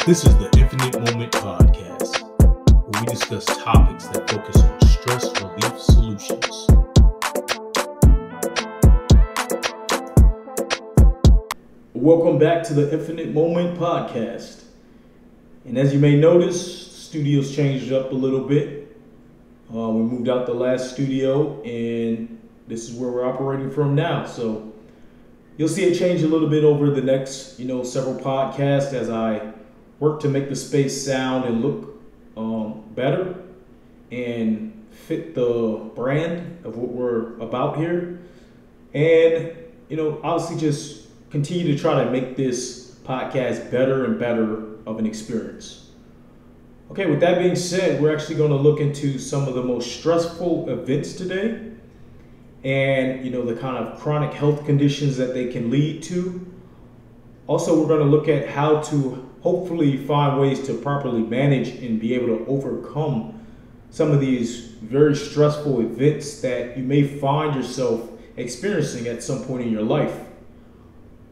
This is the Infinite Moment Podcast, where we discuss topics that focus on stress relief solutions. Welcome back to the Infinite Moment Podcast. And as you may notice, the studio's changed up a little bit. We moved out the last studio, and this is where we're operating from now. So you'll see it change a little bit over the next, several podcasts as I work to make the space sound and look better and fit the brand of what we're about here. And, obviously just continue to try to make this podcast better and better of an experience. Okay, with that being said, we're actually going to look into some of the most stressful events today and, the kind of chronic health conditions that they can lead to. Also, we're going to look at how to hopefully find ways to properly manage and be able to overcome some of these very stressful events that you may find yourself experiencing at some point in your life.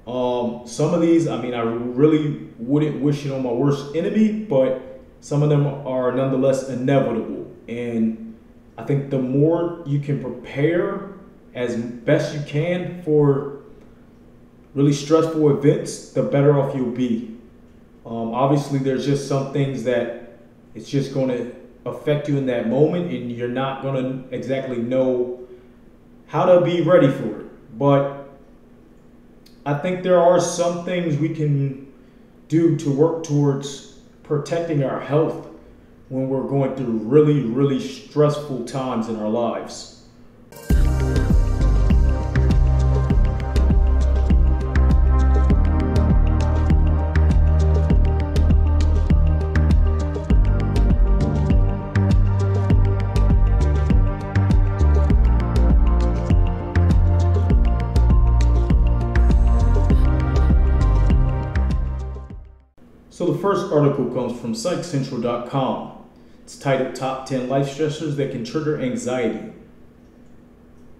Some of these, I really wouldn't wish it on my worst enemy, but some of them are nonetheless inevitable. And I think the more you can prepare as best you can for really stressful events, the better off you'll be. Obviously, there's just some things that it's just going to affect you in that moment, and you're not going to exactly know how to be ready for it. But I think there are some things we can do to work towards protecting our health when we're going through really, really stressful times in our lives. So the first article comes from PsychCentral.com. It's titled Top 10 Life Stressors That Can Trigger Anxiety.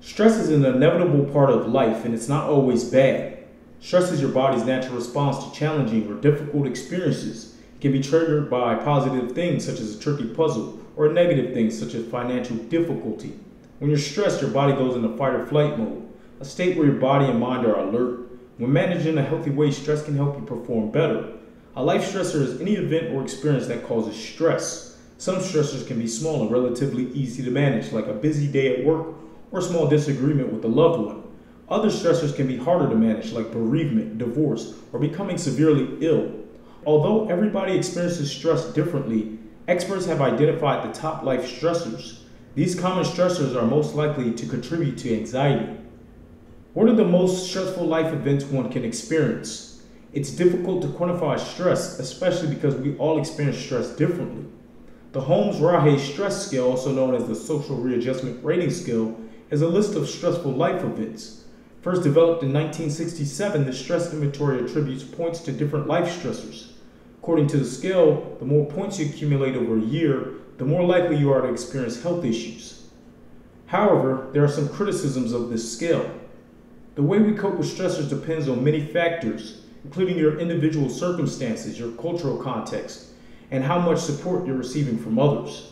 Stress is an inevitable part of life, and it's not always bad. Stress is your body's natural response to challenging or difficult experiences. It can be triggered by positive things such as a tricky puzzle, or negative things such as financial difficulty. When you're stressed, your body goes into fight or flight mode, a state where your body and mind are alert. When managed in a healthy way, stress can help you perform better. A life stressor is any event or experience that causes stress. Some stressors can be small and relatively easy to manage, like a busy day at work or a small disagreement with a loved one. Other stressors can be harder to manage, like bereavement, divorce, or becoming severely ill. Although everybody experiences stress differently, experts have identified the top life stressors. These common stressors are most likely to contribute to anxiety. What are the most stressful life events one can experience? It's difficult to quantify stress, especially because we all experience stress differently. The Holmes and Rahe stress scale, also known as the social readjustment rating scale, is a list of stressful life events. First developed in 1967, the stress inventory attributes points to different life stressors. According to the scale, the more points you accumulate over a year, the more likely you are to experience health issues. However, there are some criticisms of this scale. The way we cope with stressors depends on many factors, including your individual circumstances, your cultural context, and how much support you're receiving from others.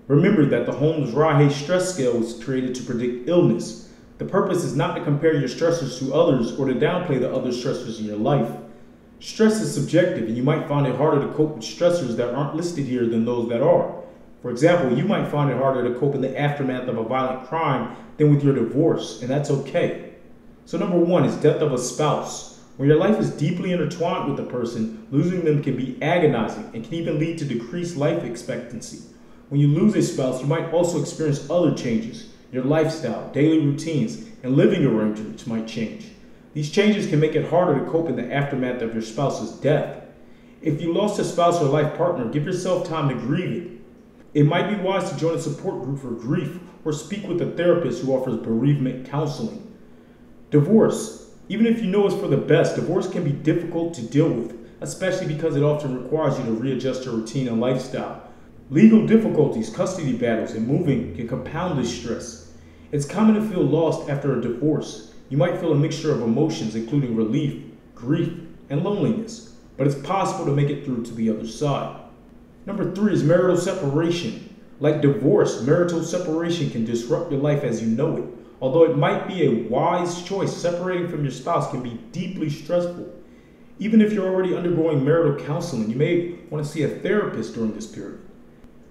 Remember that the Holmes and Rahe stress scale was created to predict illness. The purpose is not to compare your stressors to others or to downplay the other stressors in your life. Stress is subjective, and you might find it harder to cope with stressors that aren't listed here than those that are. For example, you might find it harder to cope in the aftermath of a violent crime than with your divorce, and that's okay. So number one is death of a spouse. When your life is deeply intertwined with a person, losing them can be agonizing and can even lead to decreased life expectancy. When you lose a spouse, you might also experience other changes. Your lifestyle, daily routines, and living arrangements might change. These changes can make it harder to cope in the aftermath of your spouse's death. If you lost a spouse or life partner, give yourself time to grieve it. It might be wise to join a support group for grief or speak with a therapist who offers bereavement counseling. Divorce. Even if you know it's for the best, divorce can be difficult to deal with, especially because it often requires you to readjust your routine and lifestyle. Legal difficulties, custody battles, and moving can compound this stress. It's common to feel lost after a divorce. You might feel a mixture of emotions, including relief, grief, and loneliness. but it's possible to make it through to the other side. Number 3 is marital separation. Like divorce, marital separation can disrupt your life as you know it. Although it might be a wise choice, separating from your spouse can be deeply stressful. Even if you're already undergoing marital counseling, you may want to see a therapist during this period.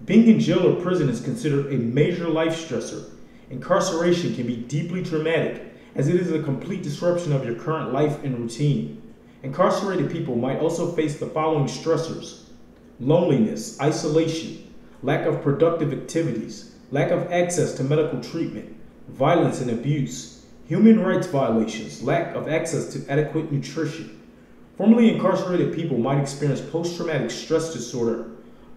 Being in jail or prison is considered a major life stressor. Incarceration can be deeply traumatic, as it is a complete disruption of your current life and routine. Incarcerated people might also face the following stressors: loneliness, isolation, lack of productive activities, lack of access to medical treatment, violence and abuse, human rights violations, lack of access to adequate nutrition. Formerly incarcerated people might experience post-traumatic stress disorder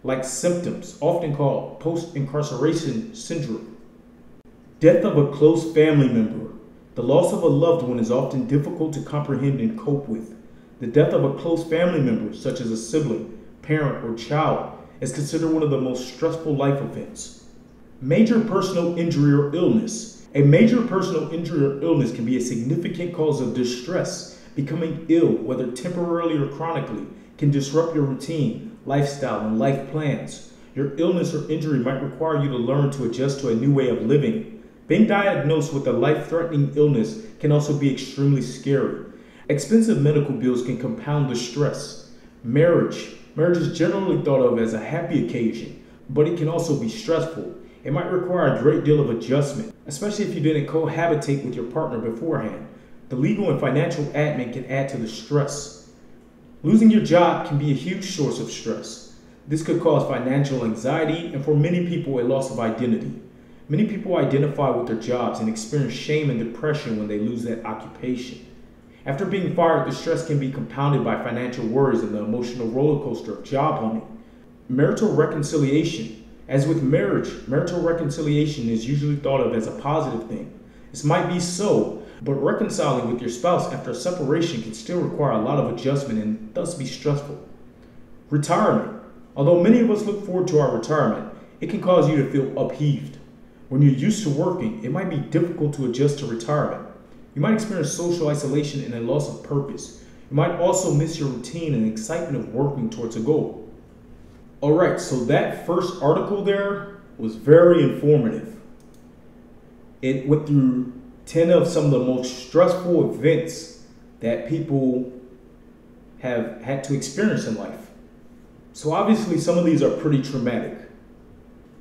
like symptoms, often called post-incarceration syndrome. Death of a close family member. The loss of a loved one is often difficult to comprehend and cope with. The death of a close family member, such as a sibling, parent, or child, is considered one of the most stressful life events. Major personal injury or illness. A major personal injury or illness can be a significant cause of distress. Becoming ill, whether temporarily or chronically, can disrupt your routine, lifestyle, and life plans. Your illness or injury might require you to learn to adjust to a new way of living. Being diagnosed with a life-threatening illness can also be extremely scary. Expensive medical bills can compound the stress. Marriage. Marriage is generally thought of as a happy occasion, but it can also be stressful. It might require a great deal of adjustment, especially if you didn't cohabitate with your partner beforehand. The legal and financial admin can add to the stress. Losing your job can be a huge source of stress. This could cause financial anxiety and for many people a loss of identity. Many people identify with their jobs and experience shame and depression when they lose that occupation. After being fired, the stress can be compounded by financial worries and the emotional roller coaster of job hunting. Marital reconciliation. As with marriage, marital reconciliation is usually thought of as a positive thing. This might be so, but reconciling with your spouse after a separation can still require a lot of adjustment and thus be stressful. Retirement. Although many of us look forward to our retirement, it can cause you to feel upheaved. When you're used to working, it might be difficult to adjust to retirement. You might experience social isolation and a loss of purpose. You might also miss your routine and excitement of working towards a goal. Alright, so that first article there was very informative. It went through 10 of some of the most stressful events that people have had to experience in life. So obviously some of these are pretty traumatic.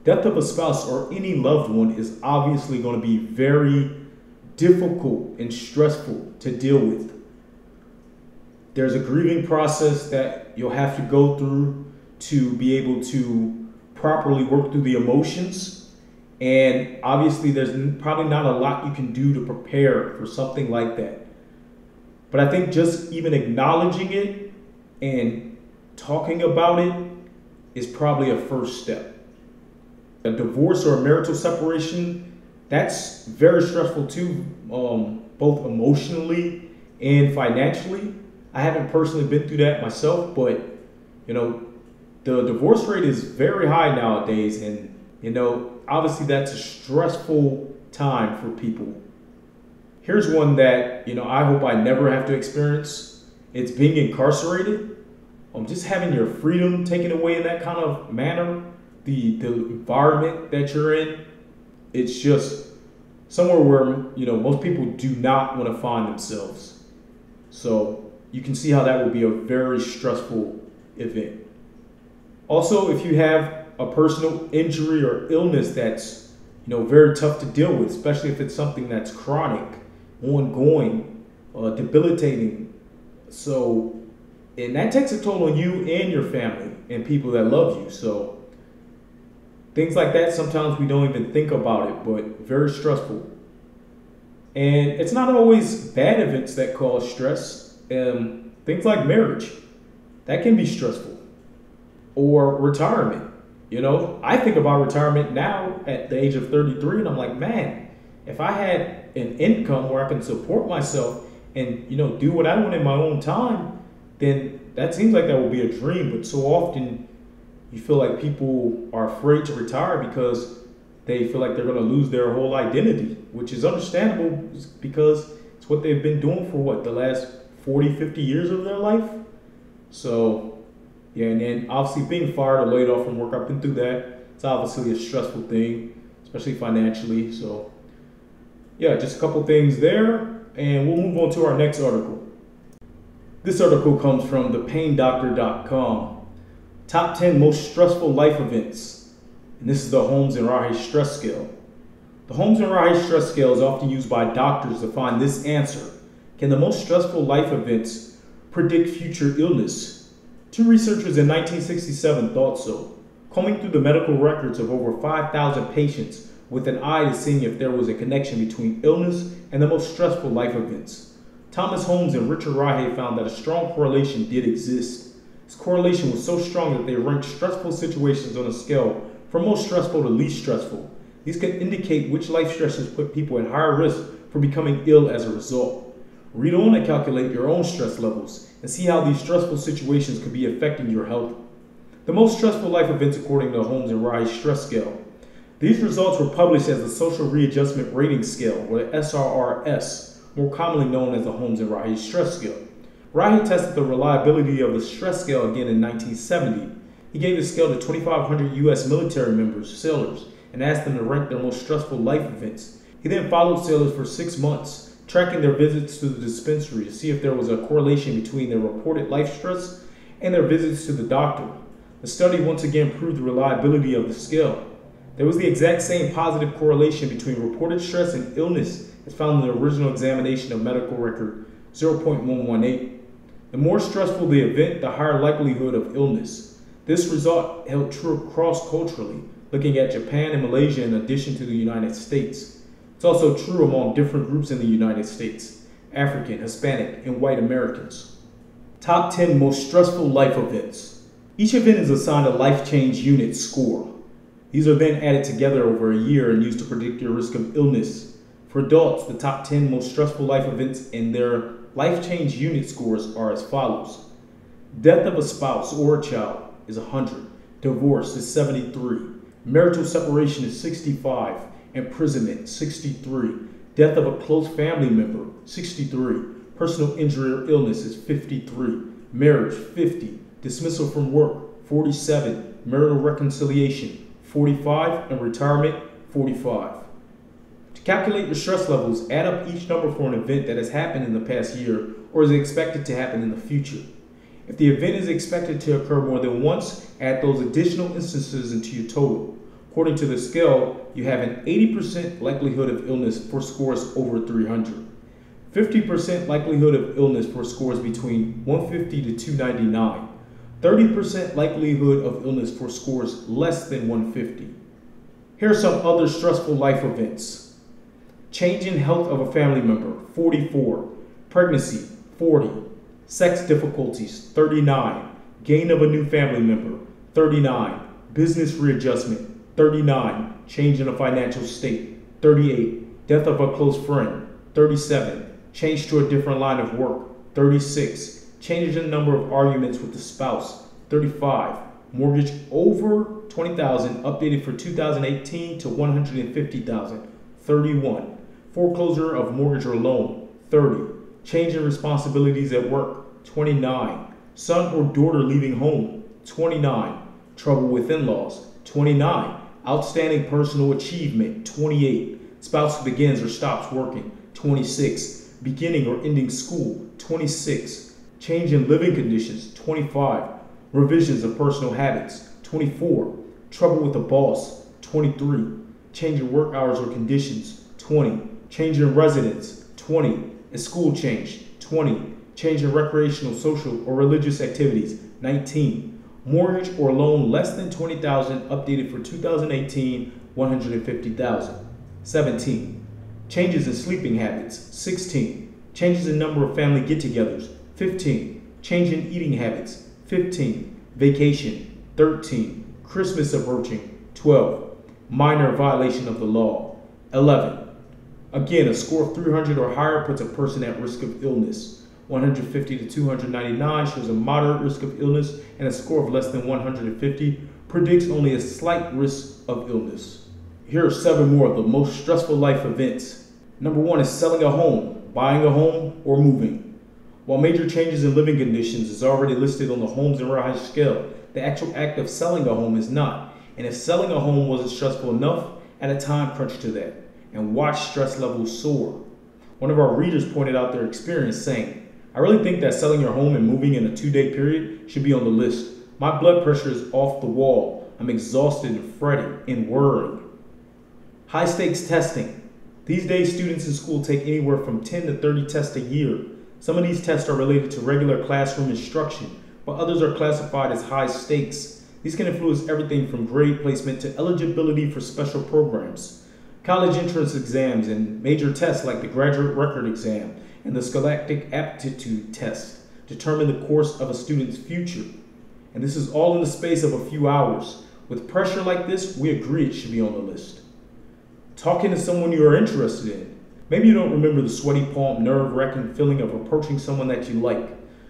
Death of a spouse or any loved one is obviously going to be very difficult and stressful to deal with. There's a grieving process that you'll have to go through to be able to properly work through the emotions. And obviously there's probably not a lot you can do to prepare for something like that. But I think just even acknowledging it and talking about it is probably a first step. A divorce or a marital separation, that's very stressful too, both emotionally and financially. I haven't personally been through that myself, but the divorce rate is very high nowadays, and obviously that's a stressful time for people. Here's one that I hope I never have to experience. It's being incarcerated. Just having your freedom taken away in that kind of manner, the environment that you're in, it's just somewhere where most people do not want to find themselves. So you can see how that would be a very stressful event. Also, if you have a personal injury or illness that's very tough to deal with, especially if it's something that's chronic, ongoing, debilitating, and that takes a toll on you and your family and people that love you. So things like that, sometimes we don't even think about it, but very stressful. And it's not always bad events that cause stress. Things like marriage, that can be stressful. Or retirement. I think about retirement now at the age of 33, and I'm like, man, if I had an income where I can support myself and do what I want in my own time, then that seems like that would be a dream. But so often you feel like people are afraid to retire because they feel like they're going to lose their whole identity, which is understandable because it's what they've been doing for the last 40, 50 years of their life. So, yeah, and then obviously being fired or laid off from work, I've been through that. It's obviously a stressful thing, especially financially. So, yeah, just a couple things there, and we'll move on to our next article. This article comes from thepaindoctor.com. Top 10 most stressful life events. And this is the Holmes and Rahe stress scale. The Holmes and Rahe stress scale is often used by doctors to find this answer. Can the most stressful life events predict future illness? Two researchers in 1967 thought so, combing through the medical records of over 5,000 patients with an eye to seeing if there was a connection between illness and the most stressful life events. Thomas Holmes and Richard Rahe found that a strong correlation did exist. This correlation was so strong that they ranked stressful situations on a scale from most stressful to least stressful. These could indicate which life stresses put people at higher risk for becoming ill as a result. Read on and calculate your own stress levels and see how these stressful situations could be affecting your health. The most stressful life events according to the Holmes and Rahe stress scale. These results were published as the Social Readjustment Rating Scale, or the SRRS, more commonly known as the Holmes and Rahe stress scale. Rahe tested the reliability of the stress scale again in 1970. He gave the scale to 2,500 U.S. military members, sailors, and asked them to rank their most stressful life events. He then followed sailors for 6 months, tracking their visits to the dispensary to see if there was a correlation between their reported life stress and their visits to the doctor. The study once again proved the reliability of the scale. There was the exact same positive correlation between reported stress and illness as found in the original examination of medical record 0.118. The more stressful the event, the higher likelihood of illness. This result held true cross-culturally, looking at Japan and Malaysia in addition to the United States. It's also true among different groups in the United States: African, Hispanic, and white Americans. Top 10 most stressful life events. Each event is assigned a life change unit score. These are then added together over a year and used to predict your risk of illness. For adults, the top 10 most stressful life events and their life change unit scores are as follows. Death of a spouse or a child is 100. Divorce is 73. Marital separation is 65. Imprisonment, 63. Death of a close family member, 63. Personal injury or illness is 53. Marriage, 50. Dismissal from work, 47. Marital reconciliation, 45. And retirement, 45. To calculate your stress levels, add up each number for an event that has happened in the past year or is expected to happen in the future. If the event is expected to occur more than once, add those additional instances into your total. According to the scale, you have an 80% likelihood of illness for scores over 300, 50% likelihood of illness for scores between 150 to 299, 30% likelihood of illness for scores less than 150. Here are some other stressful life events. Change in health of a family member, 44. Pregnancy, 40. Sex difficulties, 39. Gain of a new family member, 39. Business readjustment, 39. Change in a financial state, 38. Death of a close friend, 37. Change to a different line of work, 36. Change in the number of arguments with the spouse, 35. Mortgage over $20,000 updated for 2018 to $150,000, 31. Foreclosure of mortgage or loan, 30. Change in responsibilities at work, 29. Son or daughter leaving home, 29. Trouble with in-laws, 29. Outstanding personal achievement, 28. Spouse begins or stops working, 26. Beginning or ending school, 26. Change in living conditions, 25. Revisions of personal habits, 24. Trouble with the boss, 23. Change in work hours or conditions, 20. Change in residence, 20. A school change, 20. Change in recreational, social, or religious activities, 19. Mortgage or loan less than $20,000 updated for 2018, $150,000, 17. Changes in sleeping habits, 16. Changes in number of family get-togethers, 15. Change in eating habits, 15. Vacation, 13. Christmas approaching, 12. Minor violation of the law, 11. Again, a score of 300 or higher puts a person at risk of illness. 150 to 299 shows a moderate risk of illness, and a score of less than 150 predicts only a slight risk of illness. Here are 7 more of the most stressful life events. Number 1 is selling a home, buying a home, or moving. While major changes in living conditions is already listed on the Holmes and Rahe scale, the actual act of selling a home is not. And if selling a home wasn't stressful enough, add a time crunch to that and watch stress levels soar. One of our readers pointed out their experience saying, "I really think that selling your home and moving in a 2-day period should be on the list. My blood pressure is off the wall. I'm exhausted and fretting and worrying." High stakes testing. These days, students in school take anywhere from 10 to 30 tests a year. Some of these tests are related to regular classroom instruction, but others are classified as high stakes. These can influence everything from grade placement to eligibility for special programs. College entrance exams and major tests like the graduate record exam and the scholastic aptitude test determine the course of a student's future. And this is all in the space of a few hours. With pressure like this, we agree it should be on the list. Talking to someone you are interested in. Maybe you don't remember the sweaty palm, nerve-wracking feeling of approaching someone that you like.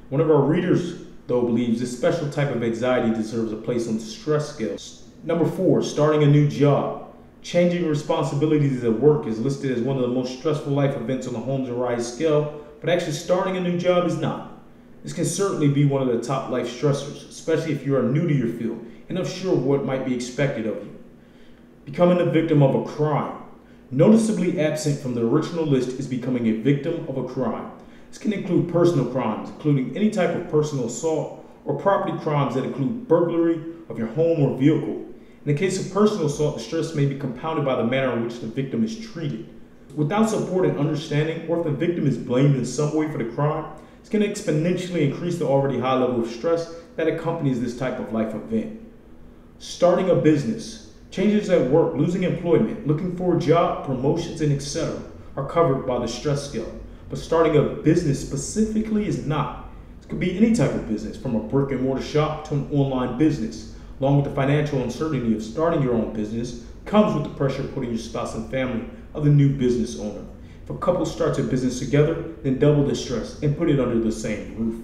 One of our readers, though, believes this special type of anxiety deserves a place on the stress scale. Number 4, starting a new job. Changing responsibilities at work is listed as one of the most stressful life events on the Holmes and Rahe scale, but actually starting a new job is not. This can certainly be one of the top life stressors, especially if you are new to your field and unsure of what might be expected of you. Becoming a victim of a crime. Noticeably absent from the original list is becoming a victim of a crime. This can include personal crimes, including any type of personal assault, or property crimes that include burglary of your home or vehicle. In the case of personal assault, the stress may be compounded by the manner in which the victim is treated. Without support and understanding, or if the victim is blamed in some way for the crime, it's going to exponentially increase the already high level of stress that accompanies this type of life event. Starting a business. Changes at work, losing employment, looking for a job, promotions, and etc. are covered by the stress scale. But starting a business specifically is not. It could be any type of business, from a brick and mortar shop to an online business. Along with the financial uncertainty of starting your own business comes with the pressure of putting your spouse and family of the new business owner. If a couple starts a business together, then double the stress and put it under the same roof.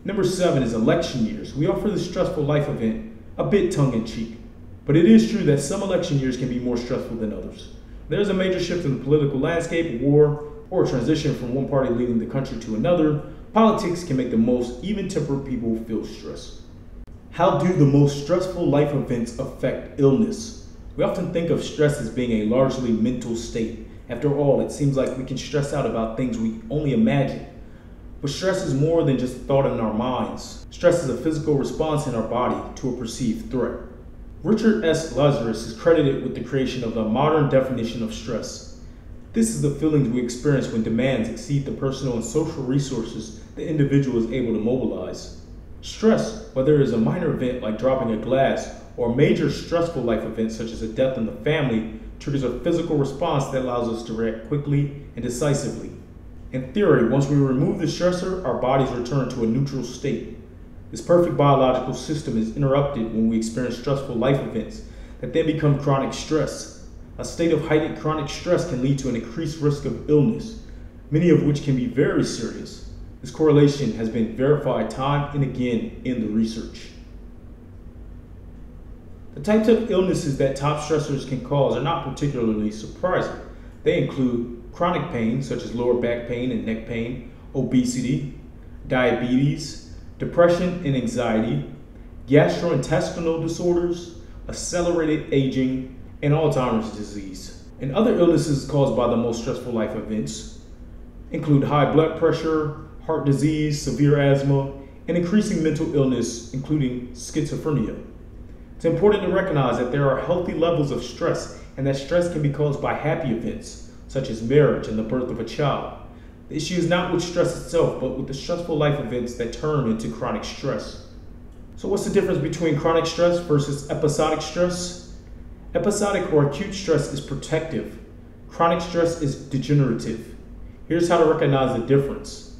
Number 7 is election years. We offer this stressful life event a bit tongue-in-cheek. But it is true that some election years can be more stressful than others. There's a major shift in the political landscape, war, or a transition from one party leading the country to another. Politics can make the most even-tempered people feel stressed. How do the most stressful life events affect illness? We often think of stress as being a largely mental state. After all, it seems like we can stress out about things we only imagine. But stress is more than just a thought in our minds. Stress is a physical response in our body to a perceived threat. Richard S. Lazarus is credited with the creation of the modern definition of stress. This is the feelings we experience when demands exceed the personal and social resources the individual is able to mobilize. Stress, whether it is a minor event like dropping a glass or a major stressful life event such as a death in the family, triggers a physical response that allows us to react quickly and decisively. In theory, once we remove the stressor, our bodies return to a neutral state. This perfect biological system is interrupted when we experience stressful life events that then become chronic stress. A state of heightened chronic stress can lead to an increased risk of illness, many of which can be very serious. This correlation has been verified time and again in the research. The types of illnesses that top stressors can cause are not particularly surprising. They include chronic pain, such as lower back pain and neck pain, obesity, diabetes, depression and anxiety, gastrointestinal disorders, accelerated aging, and Alzheimer's disease. And other illnesses caused by the most stressful life events include high blood pressure, heart disease, severe asthma, and increasing mental illness, including schizophrenia. It's important to recognize that there are healthy levels of stress and that stress can be caused by happy events, such as marriage and the birth of a child. The issue is not with stress itself, but with the stressful life events that turn into chronic stress. So what's the difference between chronic stress versus episodic stress? Episodic or acute stress is protective. Chronic stress is degenerative. Here's how to recognize the difference.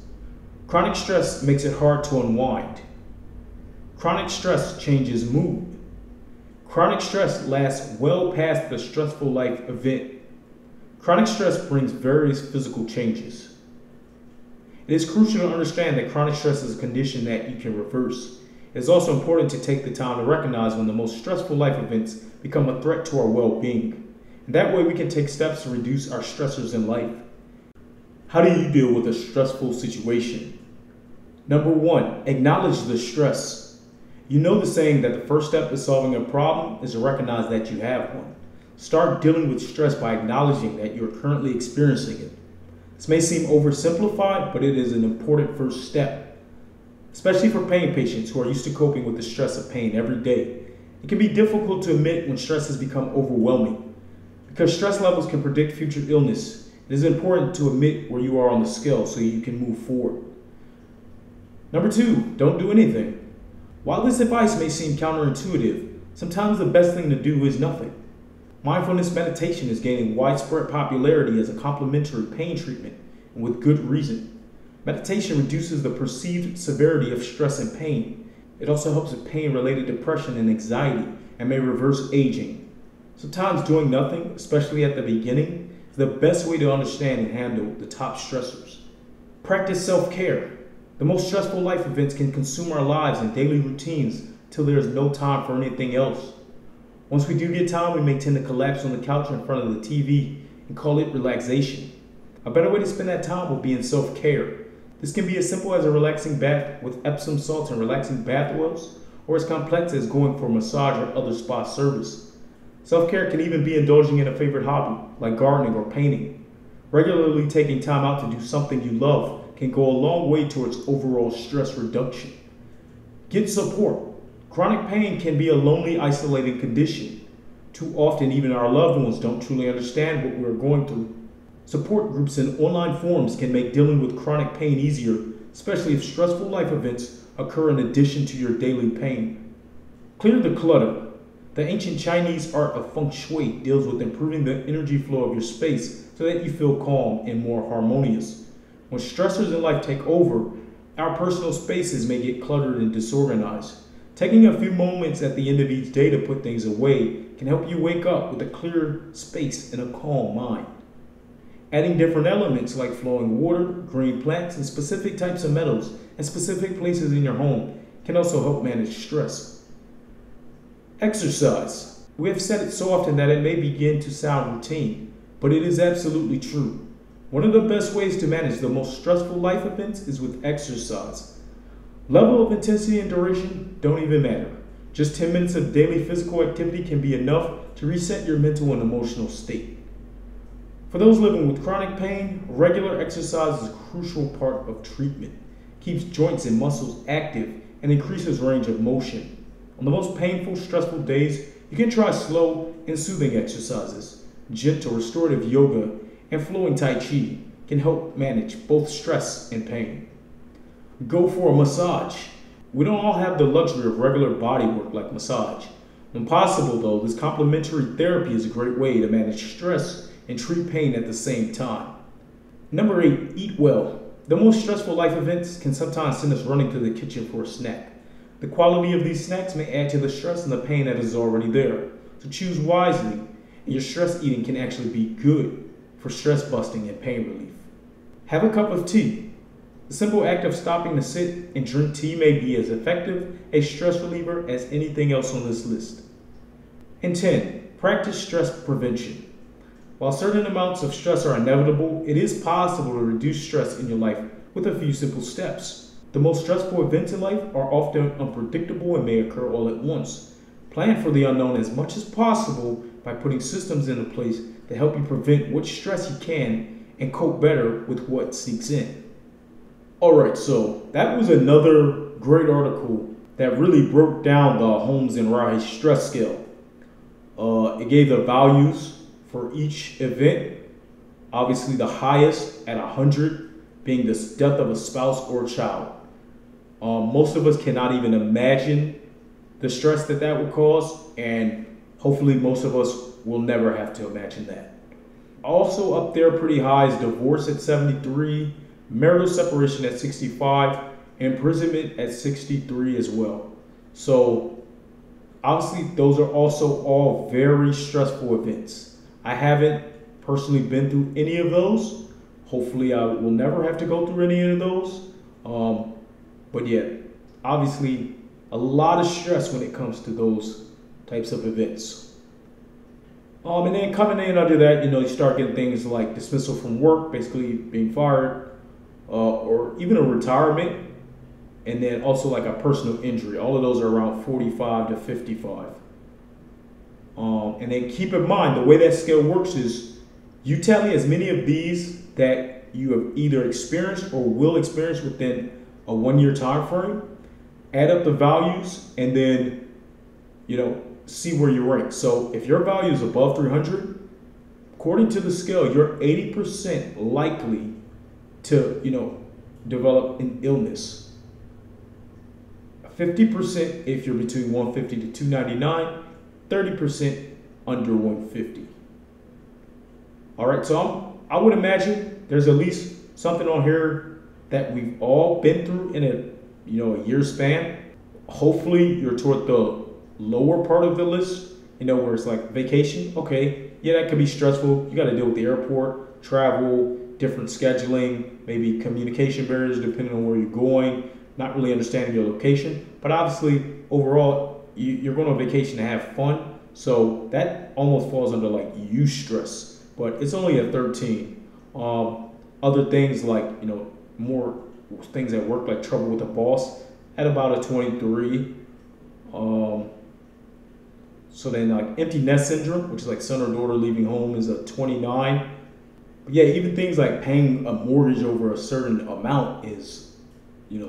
Chronic stress makes it hard to unwind. Chronic stress changes mood. Chronic stress lasts well past the stressful life event. Chronic stress brings various physical changes. It is crucial to understand that chronic stress is a condition that you can reverse. It is also important to take the time to recognize when the most stressful life events become a threat to our well-being. And that way we can take steps to reduce our stressors in life. How do you deal with a stressful situation? Number one, acknowledge the stress. You know the saying that the first step to solving a problem is to recognize that you have one. Start dealing with stress by acknowledging that you're currently experiencing it. This may seem oversimplified, but it is an important first step, especially for pain patients who are used to coping with the stress of pain every day. It can be difficult to admit when stress has become overwhelming. Because stress levels can predict future illness, it is important to admit where you are on the scale so you can move forward. Number two, don't do anything. While this advice may seem counterintuitive, sometimes the best thing to do is nothing. Mindfulness meditation is gaining widespread popularity as a complementary pain treatment, and with good reason. Meditation reduces the perceived severity of stress and pain. It also helps with pain-related depression and anxiety, and may reverse aging. Sometimes doing nothing, especially at the beginning, is the best way to understand and handle the top stressors. Practice self-care. The most stressful life events can consume our lives and daily routines till there is no time for anything else. Once we do get time, we may tend to collapse on the couch in front of the TV and call it relaxation. A better way to spend that time will be in self-care. This can be as simple as a relaxing bath with Epsom salts and relaxing bath oils, or as complex as going for a massage or other spa service. Self-care can even be indulging in a favorite hobby, like gardening or painting. Regularly taking time out to do something you love can go a long way towards overall stress reduction. Get support. Chronic pain can be a lonely, isolating condition. Too often, even our loved ones don't truly understand what we're going through. Support groups and online forums can make dealing with chronic pain easier, especially if stressful life events occur in addition to your daily pain. Clear the clutter. The ancient Chinese art of feng shui deals with improving the energy flow of your space so that you feel calm and more harmonious. When stressors in life take over, our personal spaces may get cluttered and disorganized. Taking a few moments at the end of each day to put things away can help you wake up with a clear space and a calm mind. Adding different elements like flowing water, green plants, and specific types of metals and specific places in your home can also help manage stress. Exercise. We have said it so often that it may begin to sound routine, but it is absolutely true. One of the best ways to manage the most stressful life events is with exercise. Level of intensity and duration don't even matter. Just 10 minutes of daily physical activity can be enough to reset your mental and emotional state. For those living with chronic pain, regular exercise is a crucial part of treatment. It keeps joints and muscles active and increases range of motion. On the most painful, stressful days, you can try slow and soothing exercises. Gentle, restorative yoga and flowing Tai Chi can help manage both stress and pain. Go for a massage. We don't all have the luxury of regular body work like massage. When possible though, this complementary therapy is a great way to manage stress and treat pain at the same time. Number 8, eat well. The most stressful life events can sometimes send us running to the kitchen for a snack. The quality of these snacks may add to the stress and the pain that is already there. So choose wisely, and your stress eating can actually be good for stress busting and pain relief. Have a cup of tea. The simple act of stopping to sit and drink tea may be as effective a stress reliever as anything else on this list. And 10, practice stress prevention. While certain amounts of stress are inevitable, it is possible to reduce stress in your life with a few simple steps. The most stressful events in life are often unpredictable and may occur all at once. Plan for the unknown as much as possible by putting systems into place to help you prevent what stress you can and cope better with what sneaks in. Alright, so that was another great article that really broke down the Holmes and Rahe stress scale. It gave the values for each event. Obviously the highest at 100 being the death of a spouse or child. Most of us cannot even imagine the stress that would cause, and hopefully most of us will never have to imagine that. Also up there pretty high is divorce at 73, marital separation at 65, imprisonment at 63 as well. So obviously those are also all very stressful events. I haven't personally been through any of those. Hopefully I will never have to go through any of those. But yeah, obviously a lot of stress when it comes to those types of events. And then coming in under that, you start getting things like dismissal from work, basically being fired, or even a retirement. and then also like a personal injury. All of those are around 45 to 55. And then keep in mind, the way that scale works is you tell me as many of these that you have either experienced or will experience within a 1 year time frame, add up the values, and then, see where you rank. So if your value is above 300, according to the scale, you're 80% likely to, develop an illness. 50% if you're between 150 to 299, 30% under 150. All right, so I would imagine there's at least something on here that we've all been through in a year span. Hopefully you're toward the lower part of the list, where it's like vacation. Okay, yeah, that could be stressful. You got to deal with the airport, travel, different scheduling, maybe communication barriers depending on where you're going, not really understanding your location. But obviously, overall, you're going on vacation to have fun. So that almost falls under like eustress, but it's only a 13. Other things like, more things at work, like trouble with the boss, at about a 23. So then like empty nest syndrome, which is like son or daughter leaving home, is a 29. But yeah, even things like paying a mortgage over a certain amount is,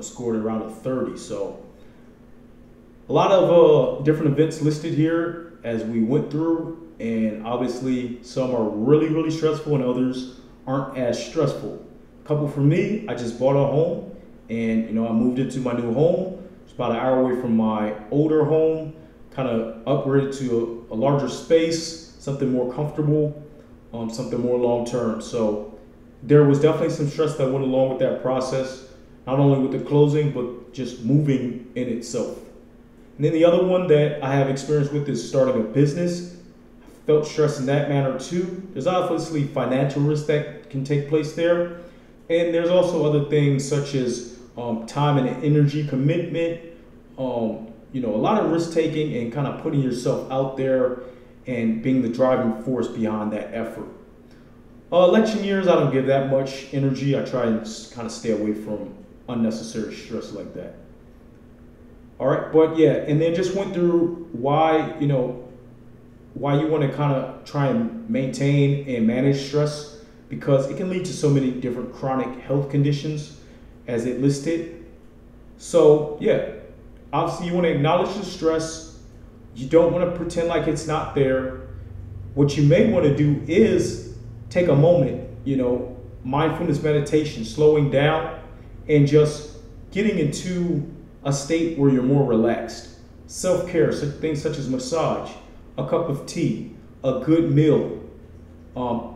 scored around a 30. So a lot of different events listed here as we went through, and obviously some are really, really stressful and others aren't as stressful. A couple for me, I just bought a home and, I moved into my new home. It's about an hour away from my older home, kind of upgraded to a larger space, something more comfortable, something more long-term. So there was definitely some stress that went along with that process, not only with the closing, but just moving in itself. And then the other one that I have experience with is starting a business. I felt stress in that manner too. There's obviously financial risk that can take place there. And there's also other things such as time and energy commitment, a lot of risk taking and kind of putting yourself out there and being the driving force behind that effort. Election years, I don't give that much energy. I try and kind of stay away from unnecessary stress like that. All right, but yeah, and then just went through why you want to kind of try and maintain and manage stress, because it can lead to so many different chronic health conditions as it listed. So yeah, obviously you want to acknowledge the stress. You don't want to pretend like it's not there. What you may want to do is take a moment, mindfulness meditation, slowing down and just getting into a state where you're more relaxed. Self-care, things such as massage, a cup of tea, a good meal,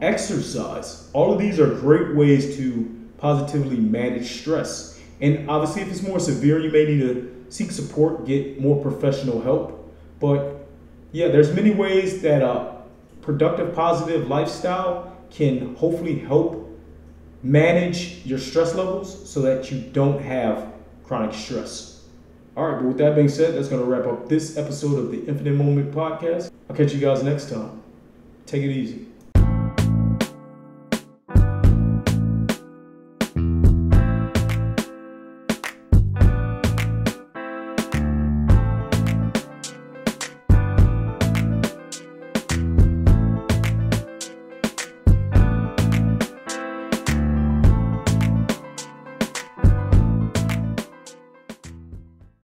exercise. All of these are great ways to positively manage stress. And obviously if it's more severe, you may need to seek support, get more professional help. But yeah, there's many ways that a productive, positive lifestyle can hopefully help manage your stress levels so that you don't have chronic stress. All right, but with that being said, that's going to wrap up this episode of the Infinite Moment Podcast. I'll catch you guys next time. Take it easy.